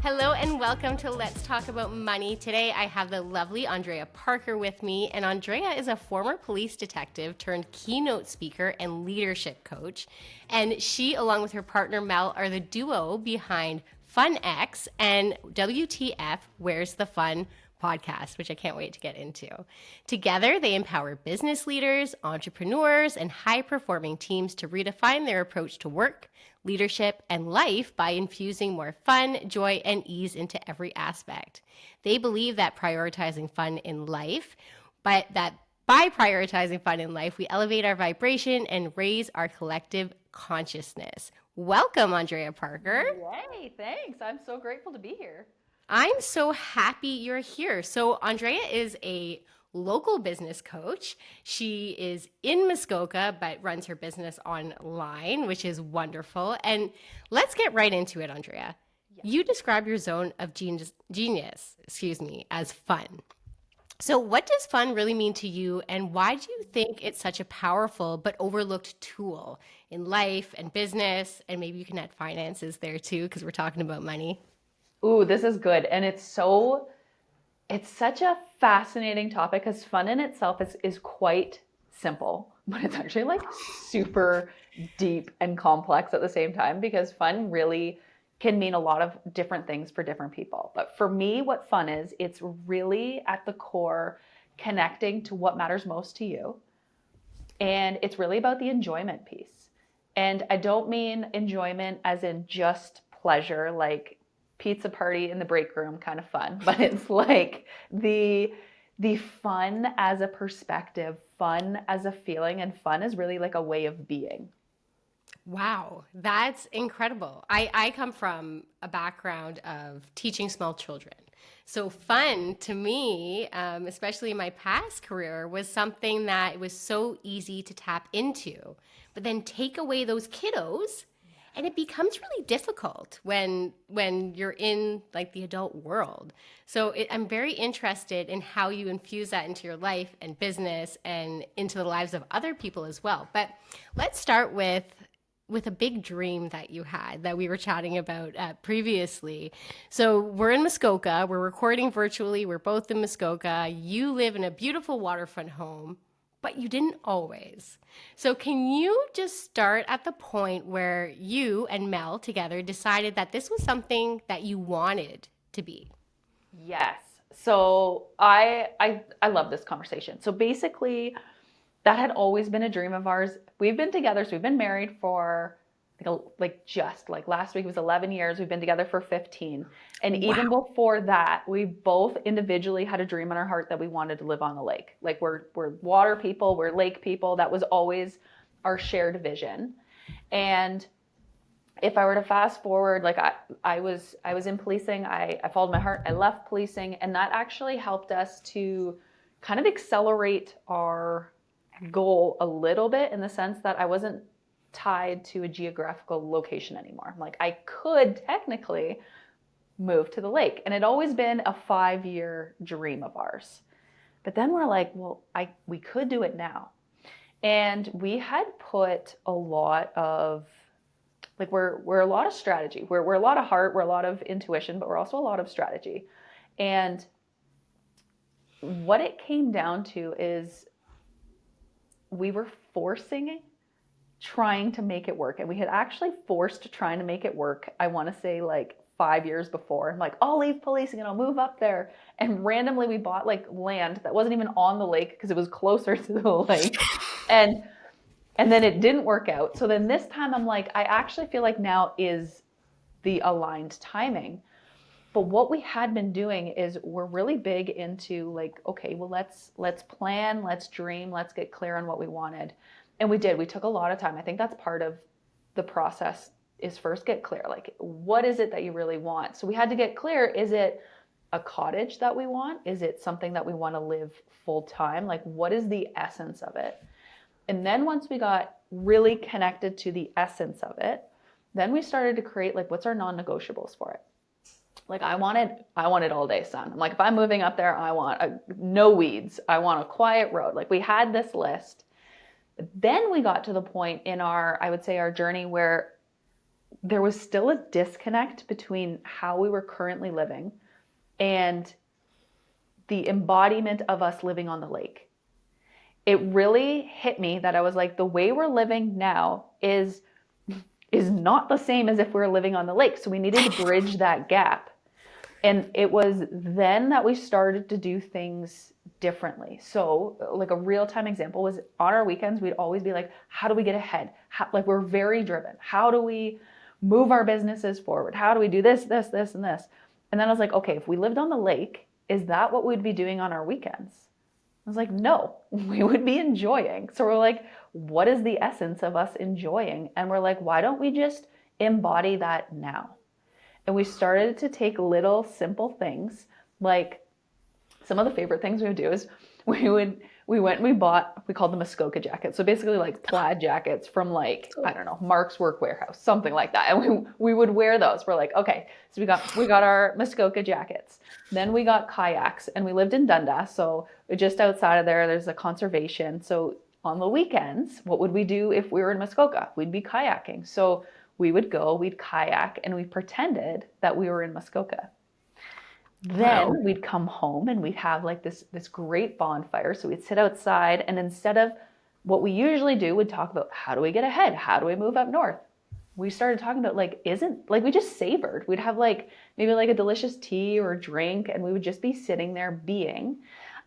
Hello and welcome to Let's Talk About Money. Today I have the lovely Andrea Parker with me, and Andrea is a former police detective turned keynote speaker and leadership coach. And she, along with her partner Mel, are the duo behind FunX and WTF, Where's the Fun podcast, which I can't wait to get into. Together, they empower business leaders, entrepreneurs, and high-performing teams to redefine their approach to work, leadership, and life by infusing more fun, joy, and ease into every aspect. They believe that prioritizing fun in life, but that by prioritizing fun in life, we elevate our vibration and raise our collective consciousness. Welcome, Andrea Parker. Yay, thanks. I'm so grateful to be here. I'm so happy you're here. So Andrea is a local business coach. She is in Muskoka, but runs her business online, which is wonderful. And let's get right into it, Andrea. Yes. You describe your zone of genius, as fun. So what does fun really mean to you, and why do you think it's such a powerful but overlooked tool in life and business? And maybe you can add finances there too, because we're talking about money. Ooh, this is good. And it's such a fascinating topic because fun in itself is quite simple, but it's actually like super deep and complex at the same time because fun really can mean a lot of different things for different people. But for me, what fun is, it's really at the core connecting to what matters most to you. And it's really about the enjoyment piece. And I don't mean enjoyment as in just pleasure, like pizza party in the break room kind of fun, but it's like the fun as a perspective, fun as a feeling, and fun is really like a way of being. Wow, that's incredible. I come from a background of teaching small children. So fun to me, especially in my past career, was something that it was so easy to tap into. But then take away those kiddos and it becomes really difficult when you're in like the adult world. So I'm very interested in how you infuse that into your life and business and into the lives of other people as well. But let's start with a big dream that you had that we were chatting about previously. So we're in Muskoka. We're recording virtually. We're both in Muskoka. You live in a beautiful waterfront home, but you didn't always. So can you just start at the point where you and Mel together decided that this was something that you wanted to be? Yes. So I love this conversation. So basically, that had always been a dream of ours. We've been together, so we've been married for like last week it was 11 years. We've been together for 15. And even Wow. before that, we both individually had a dream in our heart that we wanted to live on the lake. Like we're water people, we're lake people. That was always our shared vision. And if I were to fast forward, like I was in policing, I followed my heart, I left policing, and that actually helped us to kind of accelerate our goal a little bit in the sense that I wasn't tied to a geographical location anymore. Like I could technically move to the lake, and it always been a 5-year dream of ours. But then we're like, well, we could do it now. And we had put a lot of like we're a lot of strategy. We're a lot of heart, we're a lot of intuition, but we're also a lot of strategy. And what it came down to is we were trying to make it work. And we had actually forced trying to make it work, I want to say like 5 years before. I'm like, I'll leave policing and I'll move up there. And randomly we bought like land that wasn't even on the lake because it was closer to the lake. And then it didn't work out. So then this time I'm like, I actually feel like now is the aligned timing. But what we had been doing is we're really big into like, okay, well, let's plan, let's dream, let's get clear on what we wanted. And we did. We took a lot of time. I think that's part of the process is first get clear. Like, what is it that you really want? So we had to get clear. Is it a cottage that we want? Is it something that we want to live full time? Like, what is the essence of it? And then once we got really connected to the essence of it, then we started to create like, what's our non-negotiables for it? Like I wanted all day sun. I'm like, if I'm moving up there, I want no weeds. I want a quiet road. Like we had this list. But then we got to the point in our, I would say our journey where there was still a disconnect between how we were currently living and the embodiment of us living on the lake. It really hit me that I was like, the way we're living now is not the same as if we were living on the lake. So we needed to bridge that gap. And it was then that we started to do things differently. So like a real-time example was on our weekends, we'd always be like, how do we get ahead? Like we're very driven. How do we move our businesses forward? How do we do this, this, this, and this? And then I was like, okay, if we lived on the lake, is that what we'd be doing on our weekends? I was like, no, we would be enjoying. So we're like, what is the essence of us enjoying? And we're like, why don't we just embody that now? And we started to take little simple things, like some of the favorite things we would do is we went and we bought, we called them Muskoka jackets. So basically like plaid jackets from like, I don't know, Mark's Work Wearhouse, something like that. And we would wear those. We're like, okay, so we got our Muskoka jackets. Then we got kayaks, and we lived in Dundas. So just outside of there, there's a conservation. So on the weekends, what would we do if we were in Muskoka? We'd be kayaking. So we would go, we'd kayak, and we pretended that we were in Muskoka. Then we'd come home and we'd have like this great bonfire. So we'd sit outside, and instead of what we usually do, we'd talk about how do we get ahead? How do we move up north? We started talking about we just savored. We'd have like maybe like a delicious tea or a drink, and we would just be sitting there being.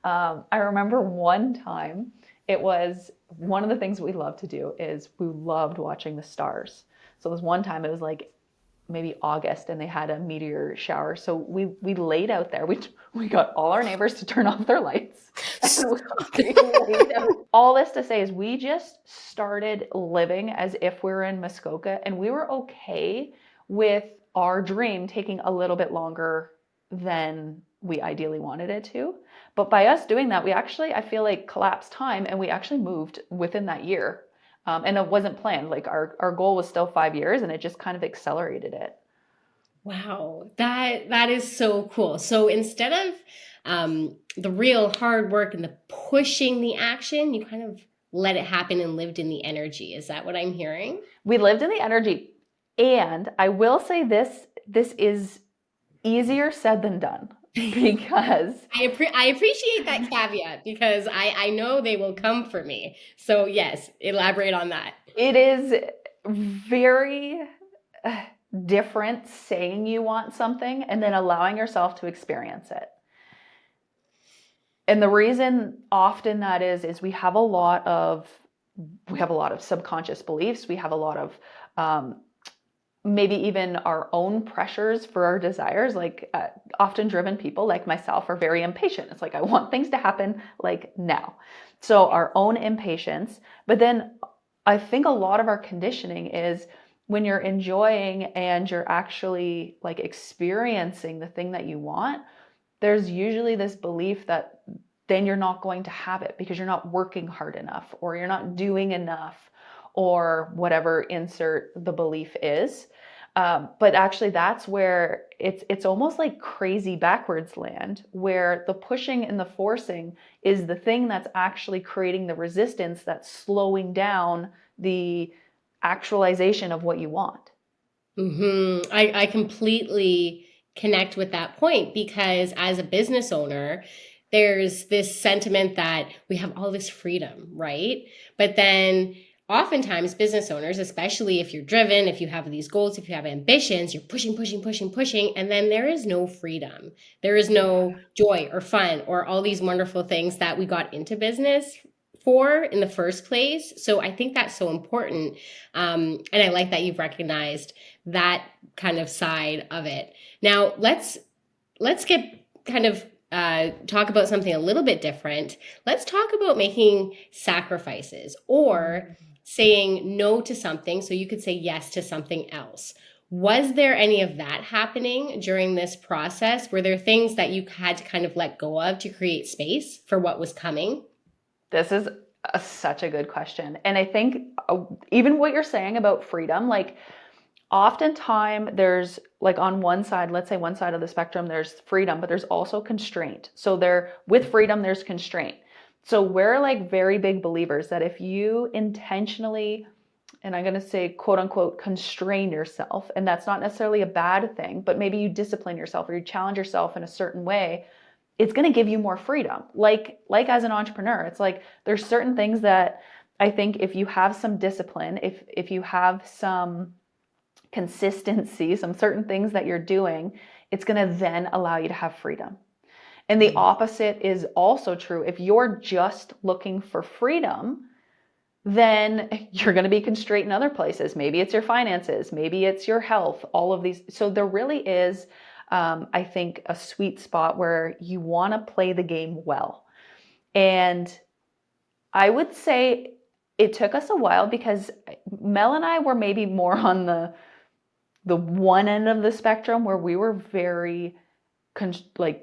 I remember one time, it was one of the things we love to do is we loved watching the stars. So it was one time, it was like maybe August, and they had a meteor shower. So we laid out there. We got all our neighbors to turn off their lights. All this to say is we just started living as if we were in Muskoka, and we were okay with our dream taking a little bit longer than we ideally wanted it to. But by us doing that, we actually, I feel like, collapsed time, and we actually moved within that year. And it wasn't planned. Like our goal was still 5 years, and it just kind of accelerated it. Wow, that is so cool. So instead of the real hard work and the pushing the action, you kind of let it happen and lived in the energy. Is that what I'm hearing? We lived in the energy. And I will say this is easier said than done, because I appreciate that caveat, because I know they will come for me. So yes, elaborate on that. it is very different saying you want something and then allowing yourself to experience it. And the reason often that is we have a lot of subconscious beliefs. We have a lot of maybe even our own pressures for our desires. Like often driven people like myself are very impatient. It's like, I want things to happen like now. So our own impatience. But then I think a lot of our conditioning is when you're enjoying and you're actually like experiencing the thing that you want, there's usually this belief that then you're not going to have it because you're not working hard enough, or you're not doing enough, or whatever insert the belief is. But actually that's where it's almost like crazy backwards land, where the pushing and the forcing is the thing that's actually creating the resistance that's slowing down the actualization of what you want. I completely connect with that point, because as a business owner, there's this sentiment that we have all this freedom, right? But then oftentimes business owners, especially if you're driven, if you have these goals, if you have ambitions, you're pushing, and then there is no freedom. There is no joy or fun or all these wonderful things that we got into business for in the first place. So I think that's so important. And I like that you've recognized that kind of side of it. Now let's get kind of talk about something a little bit different. Let's talk about making sacrifices, or saying no to something so you could say yes to something else. Was there any of that happening during this process? Were there things that you had to kind of let go of to create space for what was coming? This is such a good question. And I think even what you're saying about freedom, like oftentimes there's like on one side, let's say one side of the spectrum, there's freedom, but there's also constraint. So with freedom, there's constraint. So we're like very big believers that if you intentionally and I'm going to say quote unquote, constrain yourself. And that's not necessarily a bad thing, but maybe you discipline yourself or you challenge yourself in a certain way. It's going to give you more freedom. Like as an entrepreneur, it's like there's certain things that I think if you have some discipline, if you have some consistency, some certain things that you're doing, it's going to then allow you to have freedom. And the opposite is also true. If you're just looking for freedom, then you're going to be constrained in other places. Maybe it's your finances, maybe it's your health, all of these. So there really is, I think, a sweet spot where you want to play the game well. And I would say it took us a while because Mel and I were maybe more on the one end of the spectrum where we were very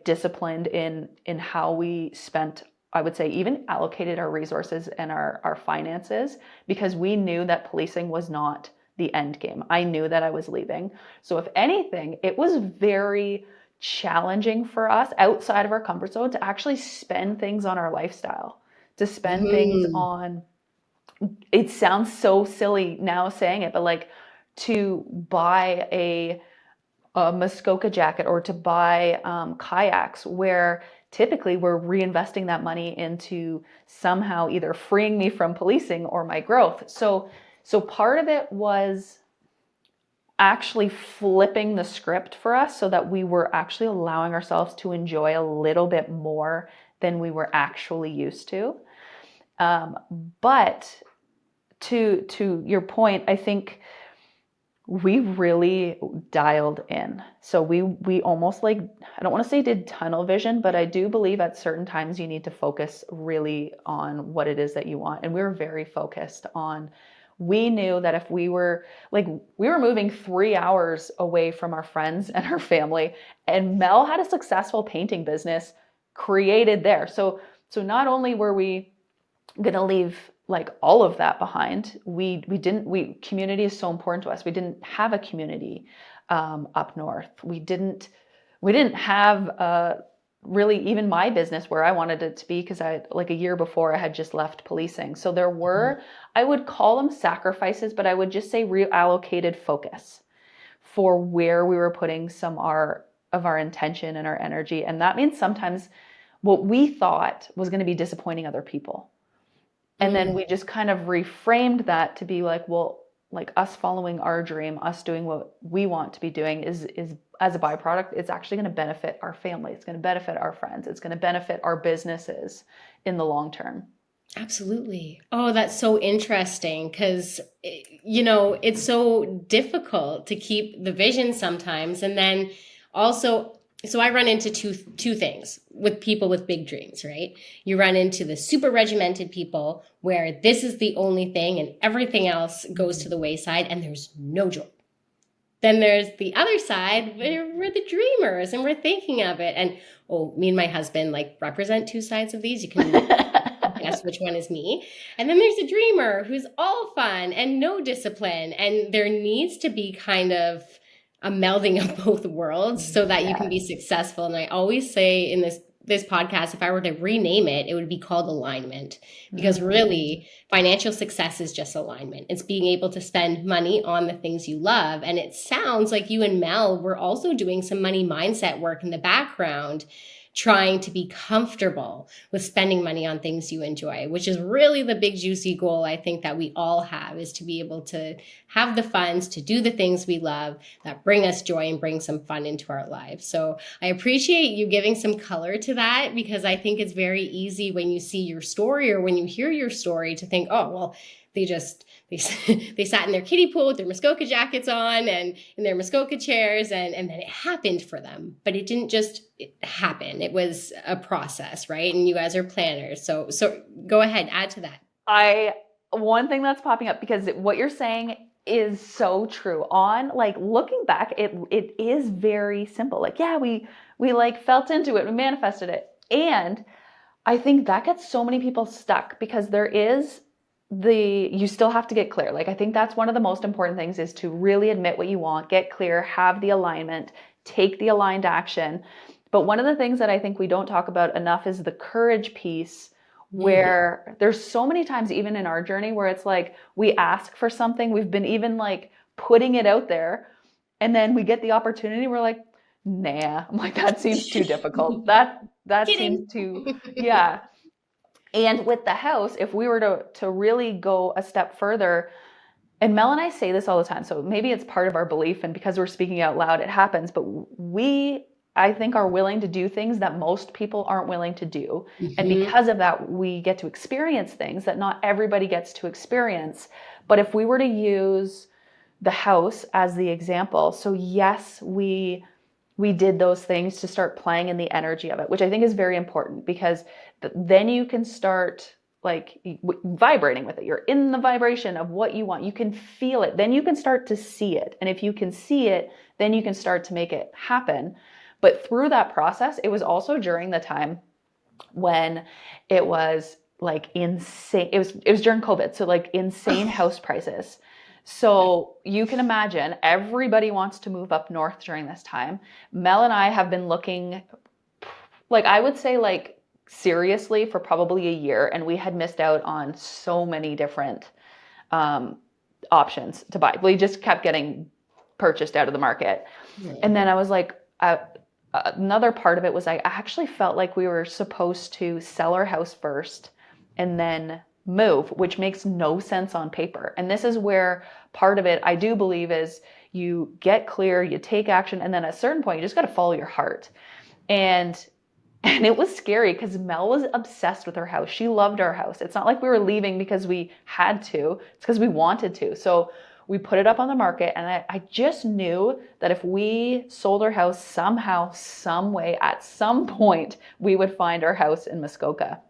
disciplined in how we spent, I would say, even allocated our resources and our finances, because we knew that policing was not the end game. I knew that I was leaving. So if anything, it was very challenging for us outside of our comfort zone to actually spend things on our lifestyle, to spend things on, it sounds so silly now saying it, but like to buy a Muskoka jacket or to buy kayaks, where typically we're reinvesting that money into somehow either freeing me from policing or my growth. So part of it was actually flipping the script for us so that we were actually allowing ourselves to enjoy a little bit more than we were actually used to. But to your point, I think we really dialed in. So we almost, like, I don't want to say did tunnel vision, but I do believe at certain times you need to focus really on what it is that you want. And we were very focused on, we knew that if we were moving 3 hours away from our friends and our family, and Mel had a successful painting business created there. So not only were we going to leave like all of that behind, community is so important to us. We didn't have a community up north. We didn't have really even my business where I wanted it to be, because a year before I had just left policing. So there were, I would call them sacrifices, but I would just say reallocated focus for where we were putting some of our intention and our energy. And that means sometimes what we thought was going to be disappointing other people. And then we just kind of reframed that to be like, well, like us following our dream, us doing what we want to be doing is as a byproduct, it's actually going to benefit our family. It's going to benefit our friends. It's going to benefit our businesses in the long term. Absolutely. Oh, that's so interesting, because, it's so difficult to keep the vision sometimes. And then also, so I run into two things with people with big dreams, right? You run into the super regimented people where this is the only thing and everything else goes to the wayside and there's no joy. Then there's the other side where we're the dreamers and we're thinking of it. And me and my husband represent two sides of these. You can guess which one is me. And then there's a dreamer who's all fun and no discipline. And there needs to be kind of a melding of both worlds so that you can be successful. And I always say in this podcast, if I were to rename it, it would be called alignment, because really financial success is just alignment. It's being able to spend money on the things you love. And it sounds like you and Mel were also doing some money mindset work in the background, trying to be comfortable with spending money on things you enjoy, which is really the big juicy goal I think that we all have, is to be able to have the funds to do the things we love that bring us joy and bring some fun into our lives. So I appreciate you giving some color to that, because I think it's very easy when you see your story or when you hear your story to think, oh, well, they sat in their kiddie pool with their Muskoka jackets on and in their Muskoka chairs, and then it happened for them. But it didn't just happen. It was a process, right? And you guys are planners. So go ahead, add to that. One thing that's popping up, because what you're saying is so true. On looking back, it is very simple. We felt into it, we manifested it. And I think that gets so many people stuck, because there is you still have to get clear. I think that's one of the most important things, is to really admit what you want, get clear, have the alignment, take the aligned action. But one of the things that I think we don't talk about enough is the courage piece, where there's so many times even in our journey where it's like we ask for something, we've been even like putting it out there, and then we get the opportunity, we're like, nah. I'm like, that seems too difficult. That Kidding. seems too, yeah. And with the house, if we were to really go a step further, and Mel and I say this all the time, so maybe it's part of our belief, and because we're speaking out loud, it happens, but we, I think, are willing to do things that most people aren't willing to do. And because of that, we get to experience things that not everybody gets to experience. But if we were to use the house as the example, so yes, we did those things to start playing in the energy of it, which I think is very important, because then you can start like vibrating with it. You're in the vibration of what you want. You can feel it. Then you can start to see it. And if you can see it, then you can start to make it happen. But through that process, it was also during the time when it was like insane. It was during COVID. So like insane house prices. So you can imagine everybody wants to move up north during this time. Mel and I have been looking, like I would say like seriously for probably a year, and we had missed out on so many different options to buy. We just kept getting purchased out of the market. And then I was like, another part of it was I actually felt like we were supposed to sell our house first and then move, which makes no sense on paper. And this is where part of it, I do believe, is you get clear, you take action, and then at a certain point, you just got to follow your heart. And it was scary because Mel was obsessed with her house. She loved our house. It's not like we were leaving because we had to. It's because we wanted to. So we put it up on the market, and I just knew that if we sold our house somehow, some way, at some point, we would find our house in Muskoka.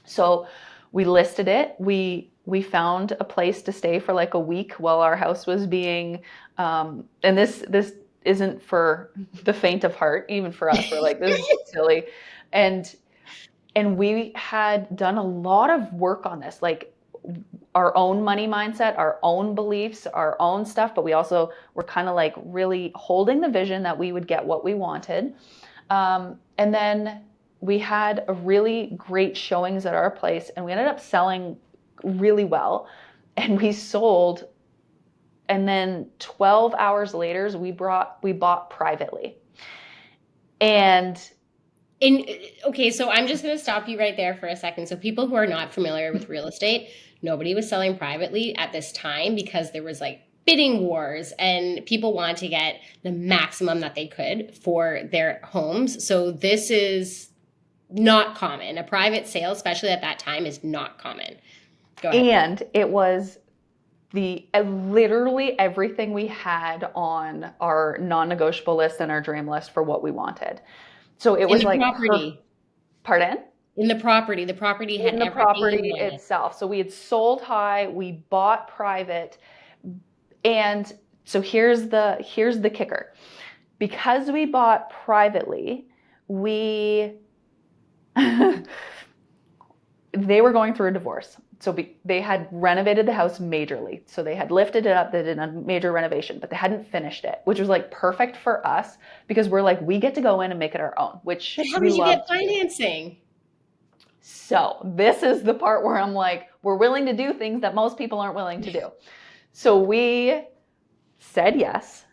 So we listed it. We found a place to stay for like a week while our house was being, and this isn't for the faint of heart, even for us. We're like, this is silly. And we had done a lot of work on this, like our own money mindset, our own beliefs, our own stuff, but we also were kind of like really holding the vision that we would get what we wanted. And then we had a really great showings at our place, and we ended up selling really well, and we sold. And then 12 hours later, we bought privately. Okay, so I'm just going to stop you right there for a second. So people who are not familiar with real estate, nobody was selling privately at this time because there was like bidding wars and people wanted to get the maximum that they could for their homes. So this is not common. A private sale, especially at that time, is not common. Go ahead. And it was literally everything we had on our non-negotiable list and our dream list for what we wanted. So it was like property. Pardon? In the property had in the property itself. So we had sold high, we bought private, and so here's the kicker. Because we bought privately, they were going through a divorce. So they had renovated the house majorly. So they had lifted it up, they did a major renovation, but they hadn't finished it, which was like perfect for us because we're like, we get to go in and make it our own, which But how did you get financing? So this is the part where I'm like, we're willing to do things that most people aren't willing to do. So we said yes.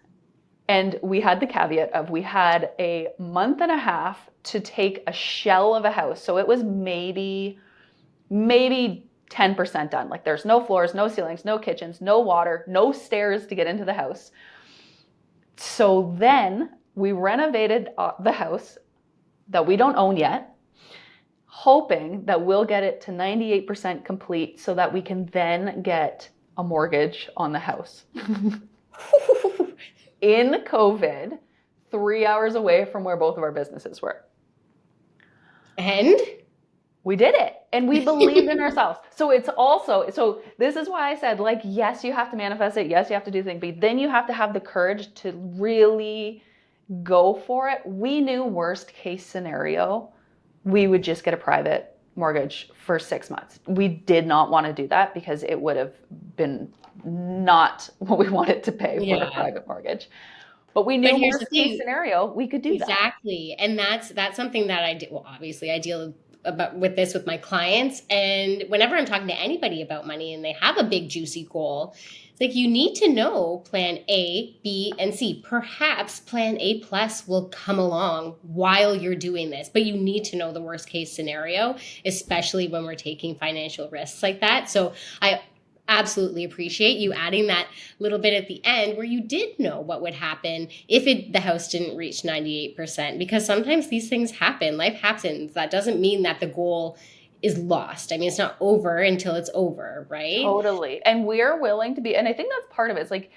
And we had the caveat of we had a month and a half to take a shell of a house. So it was maybe 10% done. Like there's no floors, no ceilings, no kitchens, no water, no stairs to get into the house. So then we renovated the house that we don't own yet, hoping that we'll get it to 98% complete so that we can then get a mortgage on the house. In COVID, 3 hours away from where both of our businesses were. And we did it. And we believed in ourselves. So this is why I said, like, yes, you have to manifest it. Yes, you have to do things, but then you have to have the courage to really go for it. We knew worst case scenario, we would just get a private mortgage for 6 months. We did not want to do that because it would have been not what we wanted to pay for a private mortgage. But we knew worst case scenario, we could do that. Exactly. And that's something that I do. Well, obviously I deal about with this with my clients. And whenever I'm talking to anybody about money and they have a big juicy goal, it's like you need to know plan A, B, and C. Perhaps plan A plus will come along while you're doing this, but you need to know the worst case scenario, especially when we're taking financial risks like that. So I absolutely appreciate you adding that little bit at the end where you did know what would happen if the house didn't reach 98%, because sometimes these things happen. Life happens. That doesn't mean that the goal is lost. I mean, it's not over until it's over, right? Totally. And we're willing to be, and I think that's part of it. It's like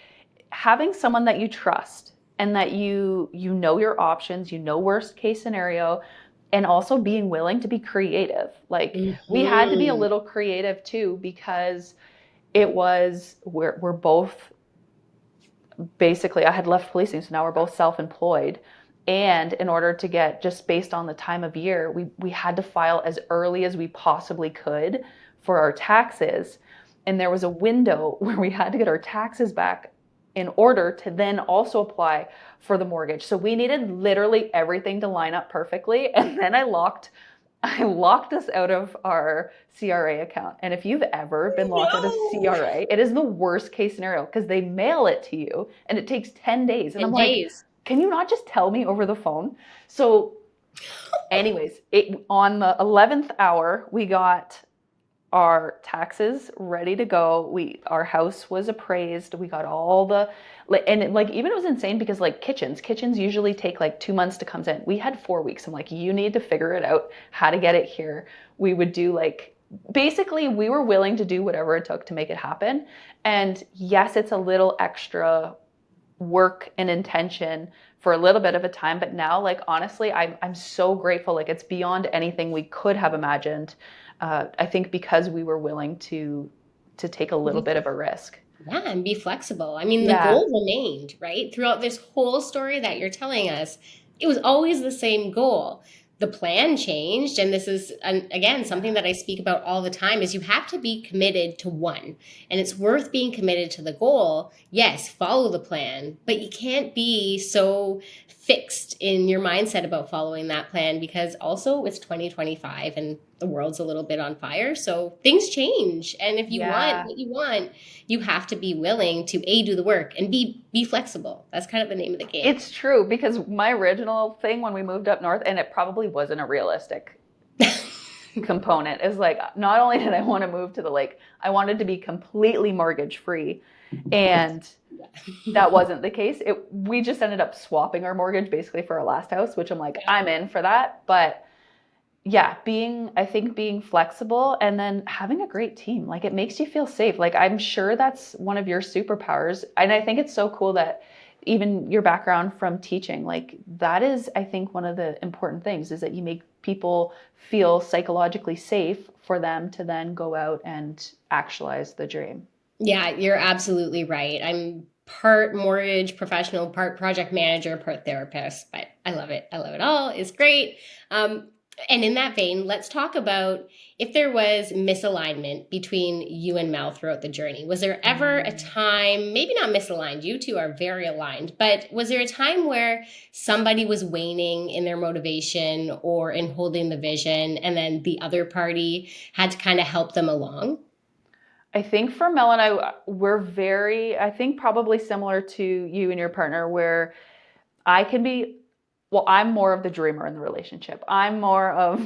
having someone that you trust and that you know your options, you know worst case scenario, and also being willing to be creative. Like we had to be a little creative too, because it was we're both basically, I had left policing, so now we're both self-employed. And in order to get, just based on the time of year, we had to file as early as we possibly could for our taxes. And there was a window where we had to get our taxes back in order to then also apply for the mortgage. So we needed literally everything to line up perfectly. And then I locked us out of our CRA account. And if you've ever been locked out of CRA, it is the worst case scenario because they mail it to you and it takes 10 days. And I'm like, can you not just tell me over the phone? So anyways, on the 11th hour, we got our taxes ready to go. Our house was appraised. We got all the, and like, even it was insane because like kitchens usually take like 2 months to come in. We had 4 weeks. I'm like, you need to figure it out how to get it here. We would do like, basically we were willing to do whatever it took to make it happen. And yes, it's a little extra work and intention for a little bit of a time, but now like honestly I'm so grateful. Like it's beyond anything we could have imagined. I think because we were willing to take a little bit of a risk. Yeah, and be flexible. I mean, the goal remained, right? Throughout this whole story that you're telling us, it was always the same goal. The plan changed, and this is, again, something that I speak about all the time, is you have to be committed to one. And it's worth being committed to the goal. Yes, follow the plan, but you can't be so fixed in your mindset about following that plan, because also it's 2025 and the world's a little bit on fire. So things change. And if you want what you want, you have to be willing to do the work and be flexible. That's kind of the name of the game. It's true, because my original thing when we moved up north, and it probably wasn't a realistic component, is like, not only did I want to move to the lake, I wanted to be completely mortgage free. And that wasn't the case. We just ended up swapping our mortgage basically for our last house, which I'm like, I'm in for that. But yeah, I think being flexible and then having a great team, like it makes you feel safe. Like I'm sure that's one of your superpowers. And I think it's so cool that even your background from teaching, like that is, I think, one of the important things is that you make people feel psychologically safe for them to then go out and actualize the dream. Yeah, you're absolutely right. I'm part mortgage professional, part project manager, part therapist, but I love it. I love it all. It's great. And in that vein, let's talk about if there was misalignment between you and Mel throughout the journey. Was there ever a time, maybe not misaligned, you two are very aligned, but was there a time where somebody was waning in their motivation or in holding the vision, and then the other party had to kind of help them along? I think for Mel and I, I think probably similar to you and your partner, where I'm more of the dreamer in the relationship. I'm more of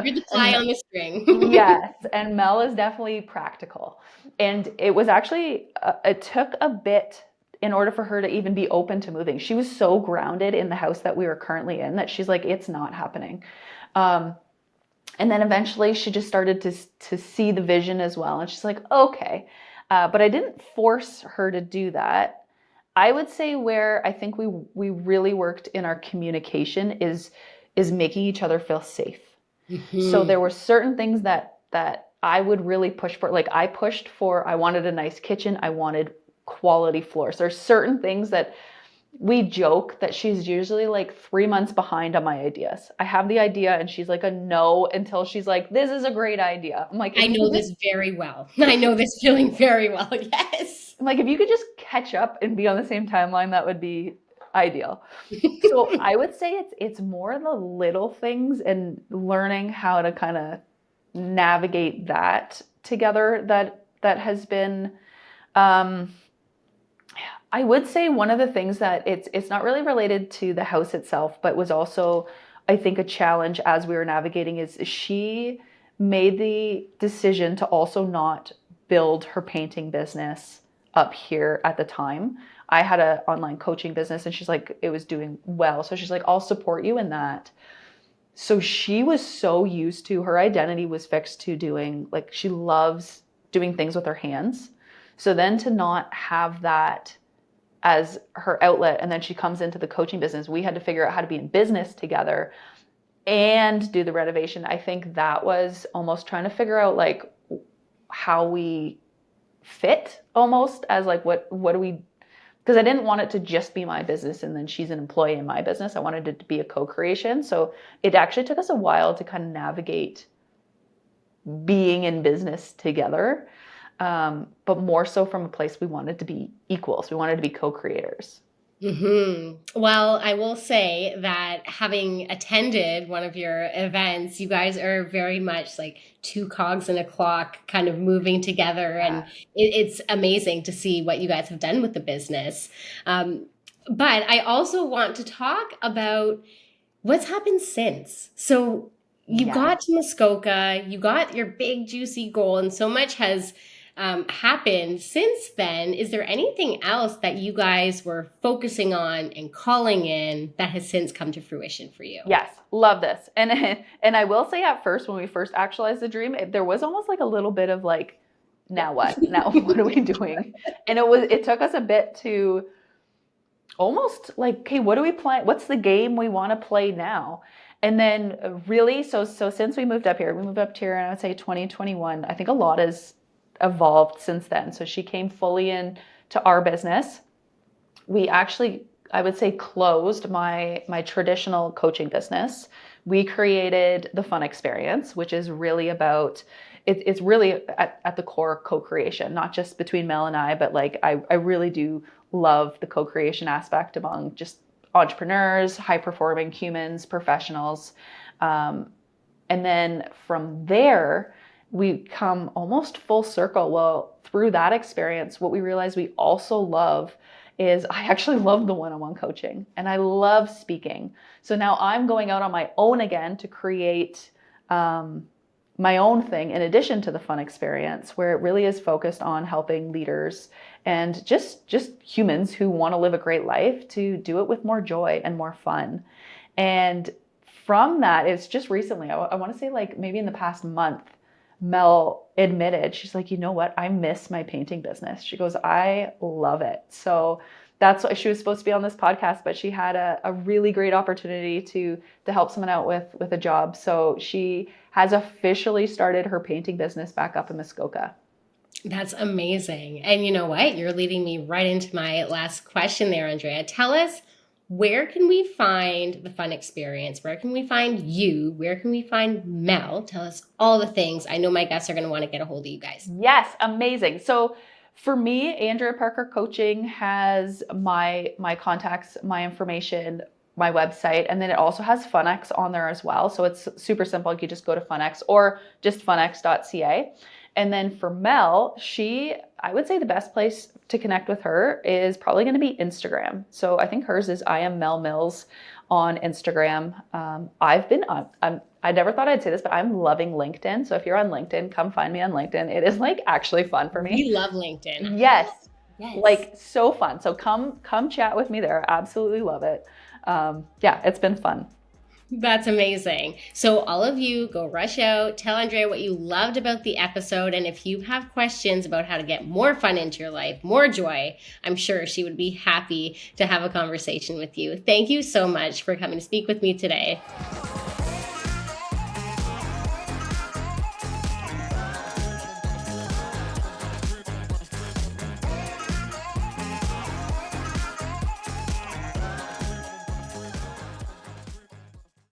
You're the fly on the string. Yes, and Mel is definitely practical. And it was actually, it took a bit in order for her to even be open to moving. She was so grounded in the house that we were currently in that she's like, it's not happening. And then eventually she just started to see the vision as well. And she's like, okay. But I didn't force her to do that. I would say where I think we really worked in our communication is making each other feel safe. Mm-hmm. So there were certain things that I would really push for. Like I pushed for, I wanted a nice kitchen. I wanted quality floors. There's certain things that we joke that she's usually like 3 months behind on my ideas. I have the idea and she's like a no until she's like, this is a great idea. I'm like, I know this very well. I know this feeling very well. Yes. I'm like, if you could just catch up and be on the same timeline, that would be ideal. So I would say it's more the little things and learning how to kind of navigate that together that has been I would say one of the things that it's not really related to the house itself, but was also, I think, a challenge as we were navigating is she made the decision to also not build her painting business up here at the time. I had an online coaching business and she's like, it was doing well. So she's like, I'll support you in that. So she was so used to, her identity was fixed to doing, like, she loves doing things with her hands. So then to not have that as her outlet, and then she comes into the coaching business, we had to figure out how to be in business together and do the renovation. I think that was almost trying to figure out like how we fit almost as like what do we, because I didn't want it to just be my business and then she's an employee in my business. I wanted it to be a co-creation. So it actually took us a while to kind of navigate being in business together. But more so from a place we wanted to be equals. We wanted to be co-creators. Well, I will say that having attended one of your events, you guys are very much like two cogs in a clock kind of moving together. And it's amazing to see what you guys have done with the business. But I also want to talk about what's happened since. So you got to Muskoka, you got your big juicy goal, and so much has happened since then. Is there anything else that you guys were focusing on and calling in that has since come to fruition for you? Yes, love this. And I will say at first, when we first actualized the dream, there was almost like a little bit of like, now what? Now what are we doing? And it took us a bit to almost like, okay, what do we play? What's the game we want to play now? And then really, so since we moved up here in I would say 2021, I think a lot has evolved since then. So she came fully in to our business. We actually, I would say, closed my traditional coaching business. We created the Fun Experience, which is really about, it's really at the core co-creation, not just between Mel and I, but like I really do love the co-creation aspect among just entrepreneurs, high-performing humans, professionals. And then from there, we come almost full circle. Well, through that experience, what we realized we also love is I actually love the one-on-one coaching and I love speaking. So now I'm going out on my own again to create my own thing in addition to the Fun Experience, where it really is focused on helping leaders and just humans who want to live a great life to do it with more joy and more fun. And from that, it's just recently, I want to say like maybe in the past month, Mel admitted, she's like, you know what? I miss my painting business. She goes, I love it. So that's why she was supposed to be on this podcast, but she had a really great opportunity to help someone out with a job. So she has officially started her painting business back up in Muskoka. That's amazing. And you know what? You're leading me right into my last question there, Andrea. Tell us, where can we find the Fun Experience? Where can we find you? Where can we find Mel? Tell us all the things. I know my guests are going to want to get a hold of you guys. Yes, amazing. So for me, Andrea Parker Coaching has my contacts, my information, my website, and then it also has FunX on there as well. So it's super simple. You can just go to FunX or just funx.ca. And then for Mel, I would say the best place to connect with her is probably going to be Instagram. So I think hers is I am Mel Mills on Instagram. I never thought I'd say this, but I'm loving LinkedIn. So if you're on LinkedIn, come find me on LinkedIn. It is like actually fun for me. We love LinkedIn. Yes. Like so fun. So come chat with me there. Absolutely love it. Yeah, it's been fun. That's amazing. So all of you go rush out, tell Andrea what you loved about the episode. And if you have questions about how to get more fun into your life, more joy, I'm sure she would be happy to have a conversation with you. Thank you so much for coming to speak with me today.